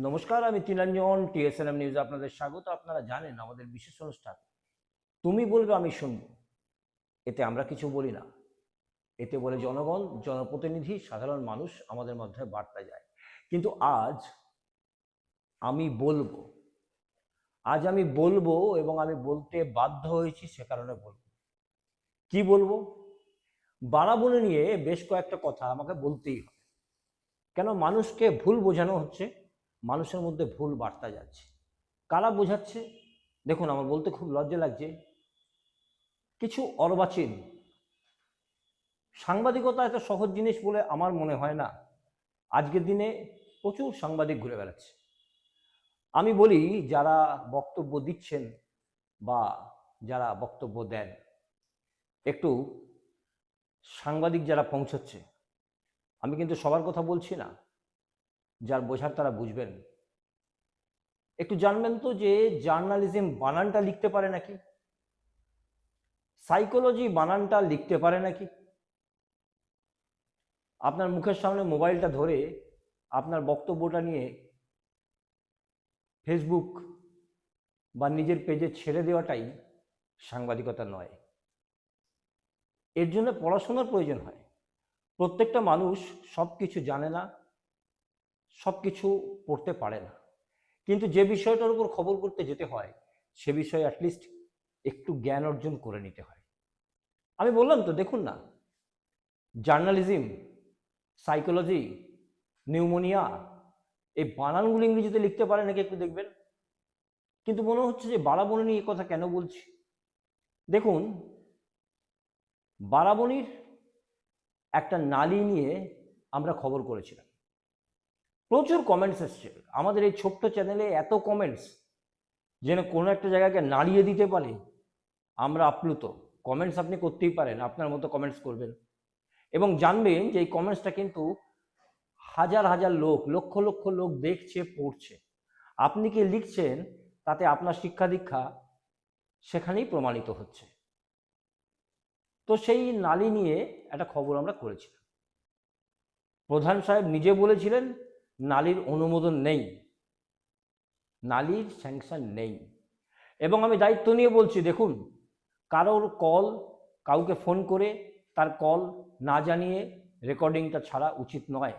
নমস্কার, আমি তিলাঞ্জন টিএসএনএম নিউজে আপনাদের স্বাগত। আপনারা জানেন আমাদের বিশেষ অনুষ্ঠান তুমি বলবে আমি শুনবো। এতে আমরা কিছু বলি না, এতে বলে জনগণ, জনপ্রতিনিধি, সাধারণ মানুষ আমাদের মধ্যে বার্তা যায়। কিন্তু আজ আমি বলবো, আমি বলবো এবং আমি বলতে বাধ্য হয়েছি, সে কারণে বলবো। কি বলবো? বাড়াবনে নিয়ে বেশ কয়েকটা কথা আমাকে বলতেই হবে। কেন? মানুষকে ভুল বোঝানো হচ্ছে, মানুষের মধ্যে ভুল বার্তা যাচ্ছে। কারা বোঝাচ্ছে? দেখুন, আমার বলতে খুব লজ্জা লাগছে, কিছু অর্বাচীন। সাংবাদিকতা এত সহজ জিনিস বলে আমার মনে হয় না। আজকের দিনে প্রচুর সাংবাদিক ঘুরে বেড়াচ্ছে। আমি বলি, যারা বক্তব্য দিচ্ছেন বা যারা বক্তব্য দেন, একটু সাংবাদিক যারা পৌঁছচ্ছে, আমি কিন্তু সবার কথা বলছি না, যার বোঝার তারা বুঝবেন, একটু জানবেন তো যে জার্নালিজম বানানটা লিখতে পারে নাকি, সাইকোলজি বানানটা লিখতে পারে নাকি। আপনার মুখের সামনে মোবাইলটা ধরে আপনার বক্তব্যটা নিয়ে ফেসবুক বা নিজের পেজে ছেড়ে দেওয়াটাই সাংবাদিকতা নয়। এর জন্য পড়াশোনার প্রয়োজন হয়। প্রত্যেকটা মানুষ সব কিছু জানে না, সব কিছু পড়তে পারে না, কিন্তু যে বিষয়টার উপর খবর করতে যেতে হয় সে বিষয়ে অ্যাটলিস্ট একটু জ্ঞান অর্জন করে নিতে হয়। আমি বললাম তো, দেখুন না, জার্নালিজম, সাইকোলজি, নিউমোনিয়া, এই বানানগুলো ইংরেজিতে লিখতে পারে নাকি একটু দেখবেন। কিন্তু মনে হচ্ছে যে বারাবণী নিয়ে কথা কেন বলছি। দেখুন, বারাবণীর একটা নালী নিয়ে আমরা খবর করেছিলাম, প্রচুর কমেন্টস এসছে। আমাদের এই ছোট্ট চ্যানেলে এত কমেন্টস, যেন কোনো একটা জায়গাকে নাড়িয়ে দিতে পারে, আমরা আপ্লুত। কমেন্টস আপনি করতেই পারেন, আপনার মতো কমেন্টস করবেন, এবং জানবেন যে এই কমেন্টসটা কিন্তু হাজার হাজার লোক, লক্ষ লক্ষ লোক দেখছে, পড়ছে। আপনি কি লিখছেন তাতে আপনার শিক্ষা দীক্ষা সেখানেই প্রমাণিত হচ্ছে। তো সেই নালী নিয়ে একটা খবর আমরা করেছিলাম। প্রধান সাহেব নিজে বলেছিলেন নালীর অনুমোদন নেই, নালীর স্যাংশন নেই। এবং আমি দায়িত্ব নিয়ে বলছি, দেখুন, কারোর কল, কাউকে ফোন করে তার কল না জানিয়ে রেকর্ডিংটা ছাড়া উচিত নয়,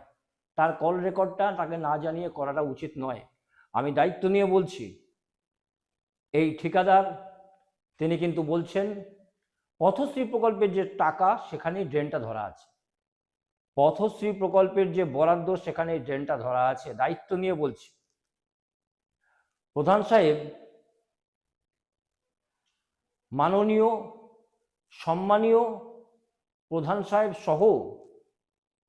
তার কল রেকর্ডটা তাকে না জানিয়ে করাটা উচিত নয়। আমি দায়িত্ব নিয়ে বলছি, এই ঠিকাদার তিনি কিন্তু বলছেন পথশ্রী প্রকল্পের যে টাকা সেখানেই ড্রেনটা ধরা আছে, পথশ্রী প্রকল্পের যে বরাদ্দ সেখানেই ড্রেনটা ধরা আছে। দায়িত্ব নিয়ে বলছি, প্রধান সাহেব, মাননীয় সম্মানীয় প্রধান সাহেব সহ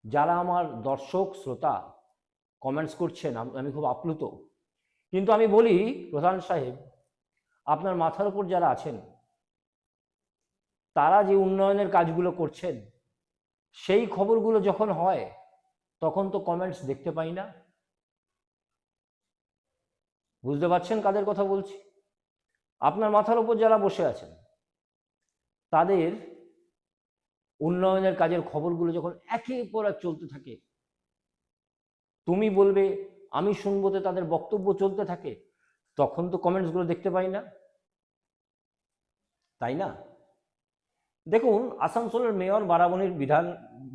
যারা আমার দর্শক শ্রোতা কমেন্টস করছেন, আমি খুব আপ্লুত। কিন্তু আমি বলি, প্রধান সাহেব, আপনার মাথার উপর যারা আছেন তারা যে উন্নয়নের কাজগুলো করছেন সেই খবরগুলো যখন হয় তখন তো কমেন্টস দেখতে পাই না। বুঝতে পারছেন কাদের কথা বলছি? আপনার মাথার উপর যারা বসে আছেন তাদের উন্নয়নের কাজের খবরগুলো যখন একের পর এক চলতে থাকে, তুমি বলবে আমি শুনবোতে তাদের বক্তব্য চলতে থাকে, তখন তো কমেন্টসগুলো দেখতে পাই না, তাই না? দেখুন, আসানসোলের মেয়র বারাবণীর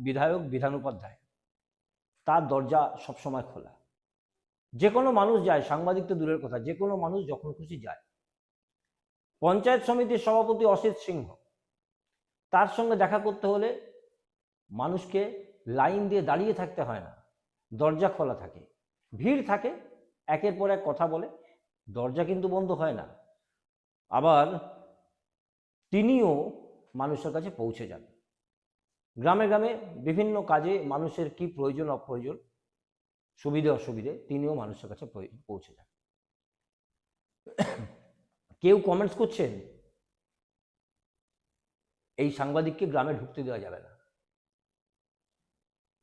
বিধায়ক বিধান উপাধ্যায়, তার দরজা সবসময় খোলা। যে কোনো মানুষ যায়, সাংবাদিক তো দূরের কথা, যে কোনো মানুষ যখন খুশি যায়। পঞ্চায়েত সমিতির সভাপতি অসিত সিংহ, তার সঙ্গে দেখা করতে হলে মানুষকে লাইন দিয়ে দাঁড়িয়ে থাকতে হয় না, দরজা খোলা থাকে, ভিড় থাকে, একের পর এক কথা বলে, দরজা কিন্তু বন্ধ হয় না। আবার তিনিও মানুষের কাছে পৌঁছে যান। গ্রামে গ্রামে বিভিন্ন কাজে মানুষের কি প্রয়োজন অপ্রয়োজন, সুবিধে অসুবিধে, তিনিও মানুষের কাছে পৌঁছে যান। কেউ কমেন্টস করছেন, এই সাংবাদিককে গ্রামে ঢুকতে দেওয়া যাবে না।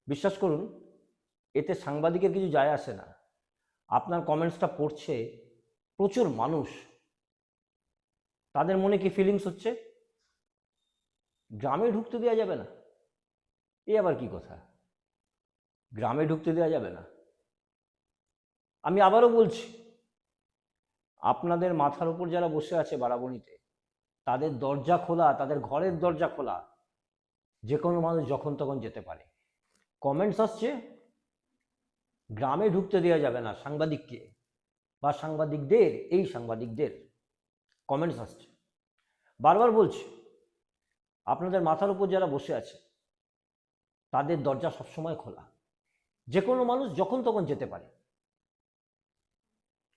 বিশ্বাস করুন, এতে সাংবাদিকের কিছু যায় আসে না। আপনার কমেন্টসটা পড়ছে প্রচুর মানুষ, তাদের মনে কি ফিলিংস হচ্ছে? গ্রামে ঢুকতে দেওয়া যাবে না, এ আবার কি কথা? গ্রামে ঢুকতে দেওয়া যাবে না? আমি আবারও বলছি, আপনাদের মাথার উপর যারা বসে আছে বারাবণীতে, তাদের দরজা খোলা, তাদের ঘরের দরজা খোলা, যে কোনো মানুষ যখন তখন যেতে পারে। কমেন্টস আসছে গ্রামে ঢুকতে দেওয়া যাবে না সাংবাদিককে বা সাংবাদিকদের, এই সাংবাদিকদের কমেন্টস আসছে। বারবার বলছি, আপনাদের মাথার উপর যারা বসে আছে তাদের দরজা সবসময় খোলা, যে কোনো মানুষ যখন তখন যেতে পারে।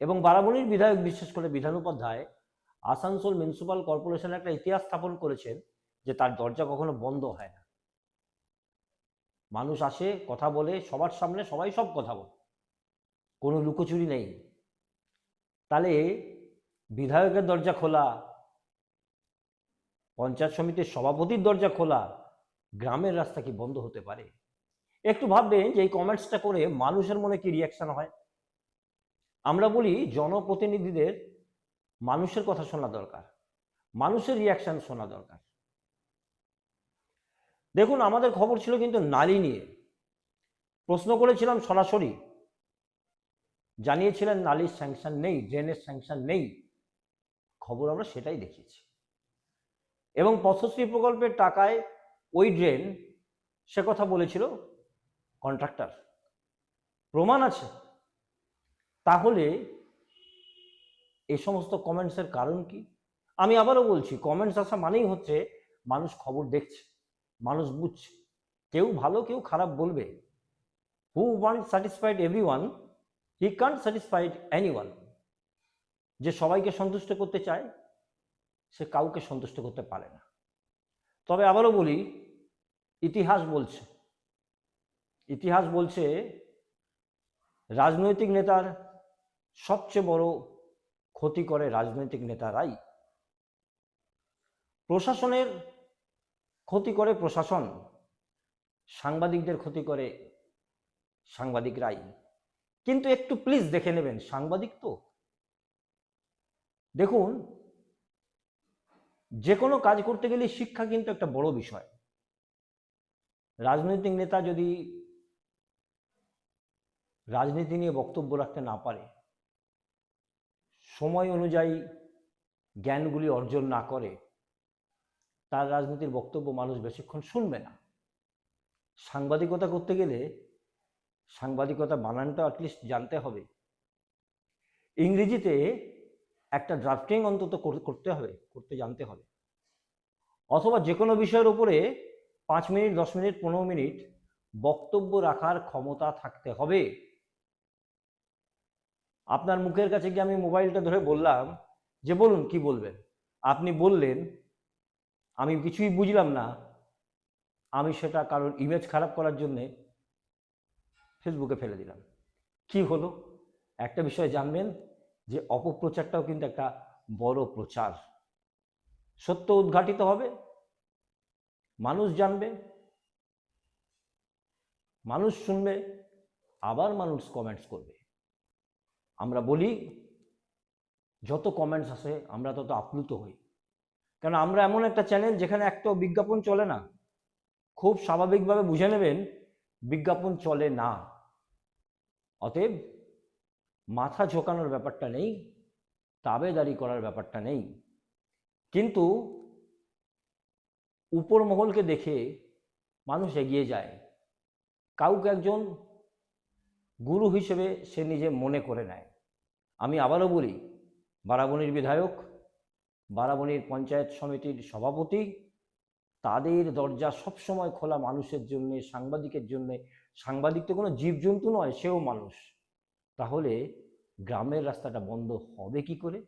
এবং বারাবণীর বিধায়ক, বিশেষ করে বিধান উপাধ্যায়, আসানসোল মিউনিসিপাল কর্পোরেশনের একটা ইতিহাস স্থাপন করেছেন যে তার দরজা কখনো বন্ধ হয় না। মানুষ আসে, কথা বলে, সবার সামনে সবাই সব কথা বলে, কোনো লুকোচুরি নেই। তাহলে বিধায়কের দরজা খোলা, পঞ্চায়েত সমিতির সভাপতির দরজা খোলা, গ্রামের রাস্তা কি বন্ধ হতে পারে? একটু ভাববেন যে এই কমেন্টসটা করে মানুষের মনে কি রিয়াকশন হয়। আমরা বলি জনপ্রতিনিধিদের মানুষের কথা শোনা দরকার, মানুষের রিয়াকশন শোনা দরকার। দেখুন, আমাদের খবর ছিল কিন্তু নালী নিয়ে, প্রশ্ন করেছিলাম সরাসরি, জানিয়েছিলেন নালীর স্যাংশন নেই, ড্রেনের স্যাংশন নেই, খবর আমরা সেটাই দেখিয়েছি। এবং পথশ্রী প্রকল্পের টাকায় ওই ড্রেন, সে কথা বলেছিল কন্ট্রাক্টর, প্রমাণ আছে। তাহলে এই সমস্ত কমেন্টসের কারণ কি? আমি আবারও বলছি, কমেন্টস আসা মানেই হচ্ছে মানুষ খবর দেখছে, মানুষ বুঝছে। কেউ ভালো কেউ খারাপ বলবে। Who want satisfied everyone, he Kant satisfied anyone. যে সবাইকে সন্তুষ্ট করতে চায় সে কাউকে সন্তুষ্ট করতে পারে না। তবে আবারও বলি, ইতিহাস বলছে, ইতিহাস বলছে রাজনৈতিক নেতার সবচেয়ে বড় ক্ষতি করে রাজনৈতিক নেতারাই। প্রশাসনের ক্ষতি করে প্রশাসন, সাংবাদিকদের ক্ষতি করে সাংবাদিকরাই। কিন্তু একটু প্লিজ দেখে নেবেন, সাংবাদিক তো দেখুন, যে কোনো কাজ করতে গেলে শিক্ষা কিন্তু একটা বড় বিষয়। রাজনৈতিক নেতা যদি রাজনীতি নিয়ে বক্তব্য রাখতে না পারে, সময় অনুযায়ী জ্ঞানগুলি অর্জন না করে, তার রাজনীতির বক্তব্য মানুষ বেশিক্ষণ শুনবে না। সাংবাদিকতা করতে গেলে সাংবাদিকতা বানানটা অ্যাটলিস্ট জানতে হবে, ইংরেজিতে একটা ড্রাফটিং অন্তত করতে হবে, করতে জানতে হবে। অথবা যে কোনো বিষয়ের উপরে 5 মিনিট, 10 মিনিট, 15 মিনিট বক্তব্য রাখার ক্ষমতা থাকতে হবে। আপনার মুখের কাছে গিয়ে আমি মোবাইলটা ধরে বললাম যে বলুন কি বলবেন, আপনি বললেন, আমি কিছুই বুঝলাম না, আমি সেটা কারোর ইমেজ খারাপ করার জন্যে ফেসবুকে ফেলে দিলাম। কি হলো? একটা বিষয় জানবেন যে অপপ্রচারটাও কিন্তু একটা বড় প্রচার। সত্য উদ্ঘাটিত হবে, মানুষ জানবে, মানুষ শুনবে, আবার মানুষ কমেন্টস করবে। আমরা বলি যত কমেন্টস আসে আমরা তত আপ্লুত হই, কারণ আমরা এমন একটা চ্যানেল যেখানে একটাও বিজ্ঞাপন চলে না। খুব স্বাভাবিকভাবে বুঝে নেবেন বিজ্ঞাপন চলে না। অতএব মাথা ঝোঁকানোর ব্যাপারটা নেই, তাবেদারি করার ব্যাপারটা নেই। কিন্তু উপর মহলকে দেখে মানুষ এগিয়ে যায়, কাউকে একজন গুরু হিসেবে সে নিজে মনে করে নেয়। আমি আবারও বলি, বারাবণীর বিধায়ক, বারাবণীর পঞ্চায়েত সমিতির সভাপতি, তাদের দরজা সবসময় খোলা মানুষের জন্যে, সাংবাদিকের জন্যে। সাংবাদিক তো কোনো জীবজন্তু নয়, সেও মানুষ। তাহলে গ্রামের রাস্তাটা বন্ধ হবে কি করে?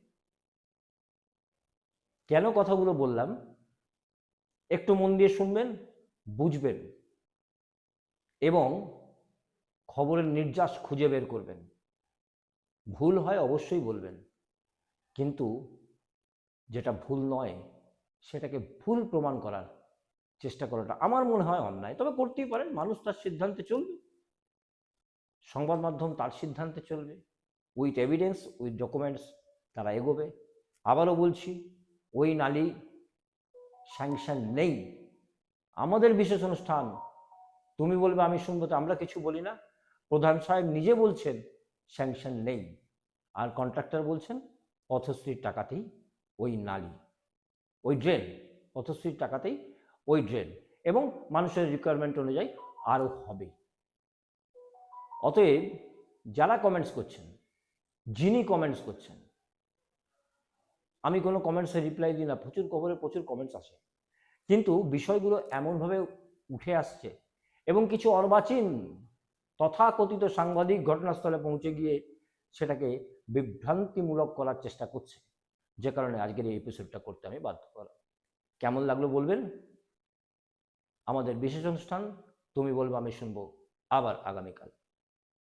কেন কথাগুলো বললাম একটু মন দিয়ে শুনবেন, বুঝবেন এবং খবরের নির্যাস খুঁজে বের করবেন। ভুল হয় অবশ্যই বলবেন, কিন্তু যেটা ভুল নয় সেটাকে ভুল প্রমাণ করার চেষ্টা করাটা আমার মনে হয় অন্যায়। তবে করতেই পারেন, মানুষ তার সিদ্ধান্তে চলবে, সংবাদ মাধ্যম তার সিদ্ধান্তে চলবে, উইথ এভিডেন্স, উইথ ডকুমেন্টস তারা এগোবে। আবারও বলছি, ওই নালী স্যাংশন নেই। আমাদের বিশেষ অনুষ্ঠান তুমি বলবে আমি শুনবো, তো আমরা কিছু বলি না। প্রধান সাহেব নিজে বলছেন স্যাংশন নেই। আর কন্ট্রাক্টর বলছেন পথশ্রীর টাকাতেই ওই নালি, ওই ড্রেন, পথশ্রীর টাকাতেই ওই ড্রেন, এবং মানুষের রিকোয়ারমেন্ট অনুযায়ী আরও হবে। অতএব যারা কমেন্টস করছেন, যিনি কমেন্টস করছেন, আমি কোনো কমেন্টসে রিপ্লাই দিই না, প্রচুর খবরে প্রচুর কমেন্টস আসে, কিন্তু বিষয়গুলো এমনভাবে উঠে আসছে এবং কিছু অর্বাচীন তথাকথিত সাংবাদিক ঘটনাস্থলে পৌঁছে গিয়ে সেটাকে বিভ্রান্তিমূলক করার চেষ্টা করছে, যে কারণে আজকের এই এপিসোডটা করতে আমি বাধ্য হলাম। কেমন লাগলো বলবেন। আমাদের বিশেষ অনুষ্ঠান তুমি বলবো আমি শুনবো আবার আগামীকাল।